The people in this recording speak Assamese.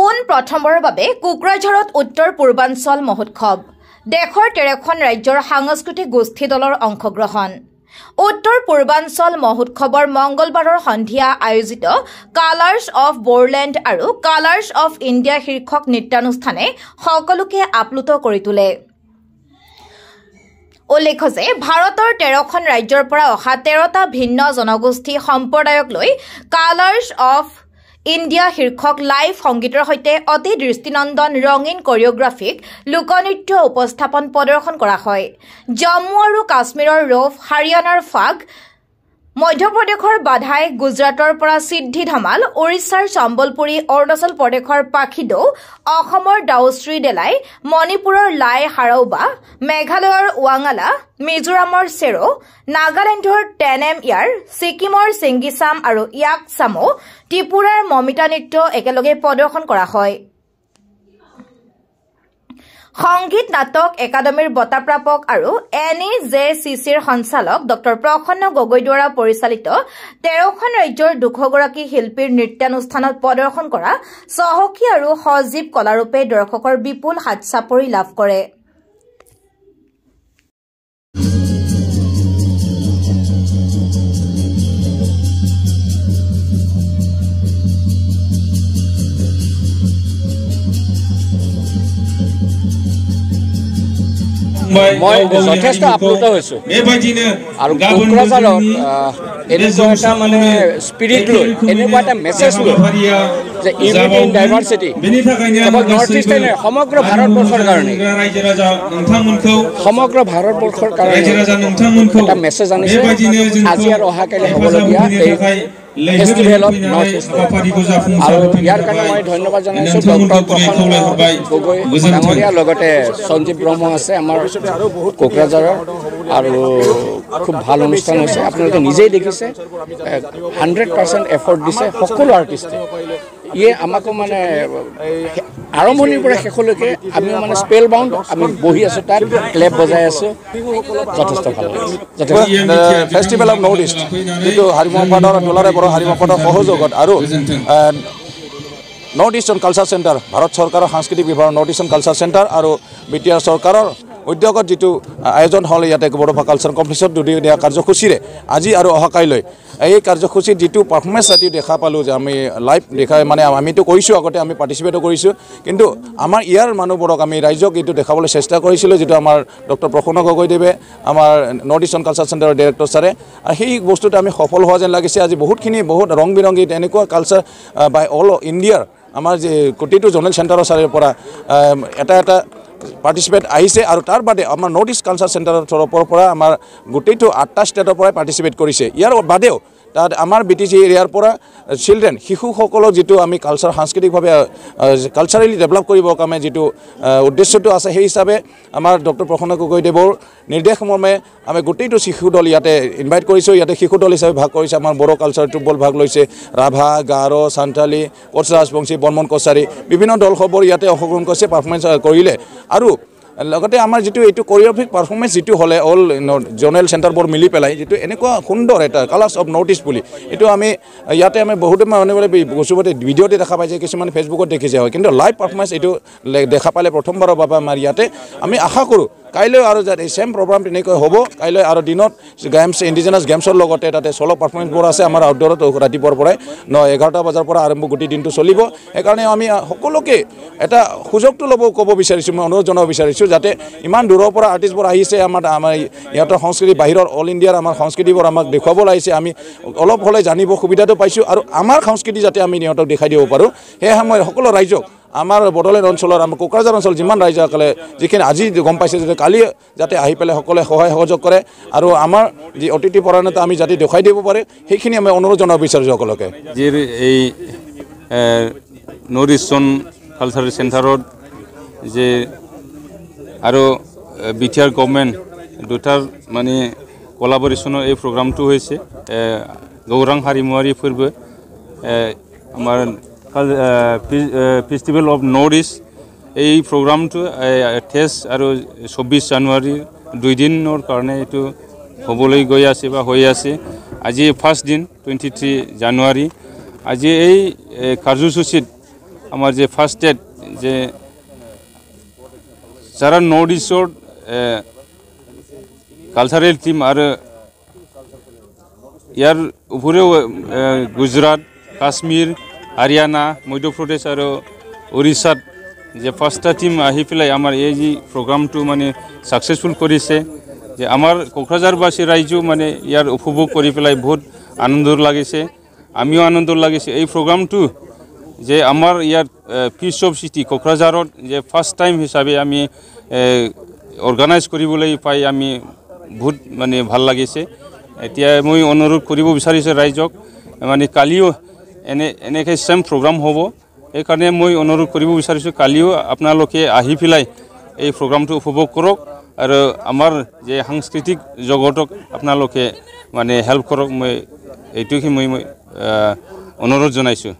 পোন প্ৰথমৰ বাবে কোকৰাঝাৰত উত্তৰ পূৰ্বাঞ্চল মহোৎসৱ দেশৰ 13খন ৰাজ্যৰ সাংস্কৃতিক গোষ্ঠী দলৰ অংশগ্ৰহণ উত্তৰ পূৰ্বাঞ্চল মহোৎসৱৰ মংগলবাৰৰ সন্ধিয়া আয়োজিত কালাৰ্ছ অফ বৰলেণ্ড আৰু কালাৰ্ছ অফ ইণ্ডিয়া শীৰ্ষক নৃত্যানুষ্ঠানে সকলোকে আপ্লুত কৰি তোলে। উল্লেখ্য যে ভাৰতৰ 13খন ৰাজ্যৰ পৰা অহা 13টা ভিন্ন জনগোষ্ঠী সম্প্ৰদায়ক লৈ কালাৰ্ছ অফ ইণ্ডিয়া শীৰ্ষক লাইভ সংগীতৰ সৈতে অতি দৃষ্টিনন্দন ৰঙীন কৰিঅগ্ৰাফিক লোকনৃত্য উপস্থাপন প্ৰদৰ্শন কৰা হয়। জম্মু আৰু কাশ্মীৰৰ ৰৌফ, হাৰিয়ানাৰ ফাগ, মধ্যপ্ৰদেশৰ বাধাই, গুজৰাটৰ পৰা সিদ্ধি ধমাল, ওড়িশাৰ সম্বলপুৰী, অৰুণাচল প্ৰদেশৰ পাখিদৌ, অসমৰ দাউশ্ৰী ডেলাই, মণিপুৰৰ লাই হাৰৌবা, মেঘালয়ৰ ৱাঙালা, মিজোৰামৰ চেৰো, নাগালেণ্ডৰ টেনেম ইয়াৰ, ছিকিমৰ ছিংগিচাম আৰু ইয়াকচামো, ত্ৰিপুৰাৰ মমিতা নৃত্য একেলগে প্ৰদৰ্শন কৰা হয়। সংগীত নাটক একাডেমীৰ বঁটাপ্ৰাপক আৰু NEJCCৰ সঞ্চালক ড প্ৰসন্ন গগৈ দ্বাৰা পৰিচালিত 13খন ৰাজ্যৰ 200গৰাকী শিল্পীৰ নৃত্যানুষ্ঠানত প্ৰদৰ্শন কৰা চহকী আৰু সজীৱ কলাৰূপে দৰ্শকৰ বিপুল হাতচাপৰি লাভ কৰে। মই যথেষ্ট আপ্লুত হৈছোঁ আৰু কোকৰাঝাৰত এনেকুৱা এটা মানে স্পিৰিট লৈ এনেকুৱা এটা মেছেজ লৈ যে ইউনিটি ইন ডাইভাৰ্চিটি কেৱল নৰ্থ ইষ্টে নহয় সমগ্ৰ ভাৰতবৰ্ষৰ কাৰণে এটা মেছেজ আনিছে আজি আৰু অহাকালি হ'বলগীয়া এই ফেষ্টিভেল অফ নৰ্থ ইষ্ট। আৰু ইয়াৰ কাৰণে মই ধন্যবাদ জনাইছোঁ ডক্টৰ প্ৰসন্ন গগৈ ডাঙৰীয়াৰ লগতে সঞ্জীৱ ব্ৰহ্ম আছে আমাৰ কোকৰাঝাৰৰ আৰু খুব ভাল অনুষ্ঠান হৈছে। আপোনালোকে নিজেই দেখিছে 100% এফৰ্ট দিছে সকলো আৰ্টিষ্টে। ইয়ে আমাকো মানে আৰম্ভণিৰ পৰা শেষলৈকে আমি মানে স্পেল বাউণ্ড আমি বহি আছোঁ তাত ক্লেপ বজাই আছোঁ। যথেষ্ট ভাল লাগিছে। ফেষ্টিভেল অফ নৰ্থ ইষ্ট যিটো হাৰিমপাদৰ দোলাৰে বড়ো হাৰিমপাদৰ সহযোগত আৰু নৰ্থ ইষ্টৰ্ণ কালচাৰ চেণ্টাৰ ভাৰত চৰকাৰৰ সাংস্কৃতিক বিভাগৰ নৰ্থ ইষ্টৰ্ণ কালচাৰ চেণ্টাৰ আৰু BTR চৰকাৰৰ উদ্যোগত যিটো আয়োজন হ'ল ইয়াতে বড়োভাষা কালচাৰ কম্পিটিশ্যন দুদিনীয়া কাৰ্যসূচীৰে আজি আৰু অহাকাইলৈ এই কাৰ্যসূচীত যিটো পাৰফৰ্মেঞ্চ ৰাতি দেখা পালোঁ যে আমি লাইভ দেখা মানে আমিতো কৰিছোঁ আগতে আমি পাৰ্টিচিপেটো কৰিছোঁ কিন্তু আমাৰ ইয়াৰ মানুহবোৰক আমি ৰাইজক এইটো দেখাবলৈ চেষ্টা কৰিছিলোঁ যিটো আমাৰ ডক্টৰ প্ৰসন্ন গগৈদেৱে আমাৰ নৰ্থ ইষ্টৰ্ণ কালচাৰ চেণ্টাৰৰ ডিৰেক্টৰ ছাৰে আৰু সেই বস্তুটো আমি সফল হোৱা যেন লাগিছে। আজি বহুতখিনি বহুত ৰং বিৰংগী এনেকুৱা কালচাৰ বাই অল ইণ্ডিয়াৰ আমাৰ যে প্ৰতিটো জ'নেল চেণ্টাৰৰ চাৰিৰ পৰা এটা পাৰ্টিচিপেট আহিছে আৰু তাৰ বাদে আমাৰ নৰ্থ ইষ্ট কালচাৰ চেণ্টাৰৰ তৰফৰ পৰা আমাৰ গোটেইটো 8টা ষ্টেটৰ পৰাই পাৰ্টিচিপেট কৰিছে। ইয়াৰ বাদেও তাত আমাৰ BTC এৰিয়াৰ পৰা চিলড্ৰেন শিশুসকলক যিটো আমি কালচাৰ সাংস্কৃতিকভাৱে কালচাৰেলি ডেভেলপ কৰিবৰ কাৰণে যিটো উদ্দেশ্যটো আছে সেই হিচাপে আমাৰ ডক্টৰ প্ৰসন্ন গগৈদেৱৰ নিৰ্দেশ মৰ্মে আমি গোটেইটো শিশু দল ইয়াতে ইনভাইট কৰিছোঁ। ইয়াতে শিশু দল হিচাপে ভাগ কৰিছে। আমাৰ বড়ো কালচাৰ ট্ৰুপল ভাগ লৈছে, ৰাভা, গাৰো, সান্থালী, কোচ ৰাজবংশী, বৰ্মন কছাৰী বিভিন্ন দলসমূহ ইয়াতে অংশগ্ৰহণ কৰিছে পাৰফৰ্মেঞ্চ কৰিলে। আৰু লগতে আমাৰ যিটো এইটো কৰিঅগ্ৰাফিক পাৰফৰ্মেঞ্চ যিটো হ'লে অল জ'নেল চেণ্টাৰবোৰ মিলি পেলাই যিটো এনেকুৱা সুন্দৰ এটা কালাৰ্ছ অফ নৰ্থ ইষ্ট বুলি এইটো আমি ইয়াতে আমি বহুতে মানুহবোৰে বস্তুবোৰে ভিডিঅ'তে দেখা পাইছে, কিছুমান ফেচবুকত দেখিছে হয়, কিন্তু লাইভ পাৰফৰ্মেঞ্চ এইটো দেখা পালে প্ৰথমবাৰৰ বাবে আমাৰ ইয়াতে আমি আশা কৰোঁ কাইলৈ আৰু যাতে ছেম প্ৰগ্ৰাম তেনেকৈ হ'ব। কাইলৈ আৰু দিনত গেমছ ইণ্ডিজিনাছ গেমছৰ লগতে তাতে চ'ল' পাৰফৰ্মেঞ্চবোৰ আছে আমাৰ আউটডোৰত ৰাতিপুৱাৰ পৰাই 11টা বজাৰ পৰা আৰম্ভ গোটেই দিনটো চলিব। সেইকাৰণে আমি সকলোকে এটা সুযোগটো ক'ব বিচাৰিছোঁ, মই অনুৰোধ জনাব বিচাৰিছোঁ যাতে ইমান দূৰৰ পৰা আৰ্টিষ্টবোৰ আহিছে আমাৰ ইহঁতৰ সংস্কৃতি বাহিৰৰ অল ইণ্ডিয়াৰ আমাৰ সংস্কৃতিবোৰ আমাক দেখুৱাবলৈ আহিছে। আমি অলপ হ'লে জানিব সুবিধাটো পাইছোঁ আৰু আমাৰ সংস্কৃতি যাতে আমি ইহঁতক দেখাই দিব পাৰোঁ সেয়ে মই সকলো ৰাইজক আমাৰ বড়োলেণ্ড অঞ্চলৰ আমাৰ কোকৰাঝাৰ অঞ্চল যিমান ৰাইজসকলে যিখিনি আজি গম পাইছে যে কালি যাতে আহি পেলাই সকলোৱে সহায় সহযোগ কৰে আৰু আমাৰ যি অতিথি পৰায়ণতা আমি যাতে দেখুৱাই দিব পাৰে সেইখিনি আমি অনুৰোধ জনাব বিচাৰিছোঁ সকলোকে। যি এই নৰ্থ ইষ্টৰ্ণ কালচাৰেল চেণ্টাৰত যে আৰু BTR গভৰ্ণমেণ্ট দুটাৰ মানে কলাবৰেশ্যনৰ এই প্ৰগ্ৰামটো হৈছে গৌৰাং হাৰিমুৱাৰী ফৰ্ব আমাৰ ফেষ্টিভেল অফ নৰ্থ ইষ্ট এই প্ৰগ্ৰামটো 28 আৰু 24 জানুৱাৰী 2 দিনৰ কাৰণে এইটো হ'বলৈ গৈ আছে বা হৈ আছে। আজি ফাৰ্ষ্ট দিন 23 জানুৱাৰী। আজি এই কাৰ্যসূচীত আমাৰ যে ফাৰ্ষ্ট ষ্টেট যে যারা নর্থ ইস্টর কালচারেল টিম আর ইয়ার উপরেও গুজরাট কাশ্মীর হারিয়ানা মধ্যপ্রদেশ আর উড়িষ্যাত যে পাঁচটা টিম আহি পেলাই আমার এই যে প্রোগ্রামটো মানে সাকসেসফুল করেছে যে আমার কোকরাঝারবাসী রাইজ মানে ইয়ার উপভোগ করে পেলাই বহুত আনন্দ লাগিছে আমিও আনন্দ লাগিছে এই প্রোগ্রামটো যে আমার ইয়ার পিস অফ সিটি কোকরাঝারত যে ফার্স্ট টাইম হিসাবে আমি অর্গানাইজ কৰিবলৈ পাই আমি বহুত মানে ভাল লাগিছে এতিয়া মই অনুৰোধ কৰিব বিচাৰিছোঁ ৰাইজক মানে কালিও এনেকৈ সেম প্ৰগ্ৰাম হ'ব সেইকাৰণে মই অনুৰোধ কৰিব বিচাৰিছোঁ কালিও আপোনালোকে আহি পেলাই এই প্ৰগ্ৰামটো উপভোগ কৰক আৰু আমাৰ যে সাংস্কৃতিক জগতক আপোনালোকে মানে হেল্প কৰক মই এইটোকে মই অনুৰোধ জনাইছোঁ।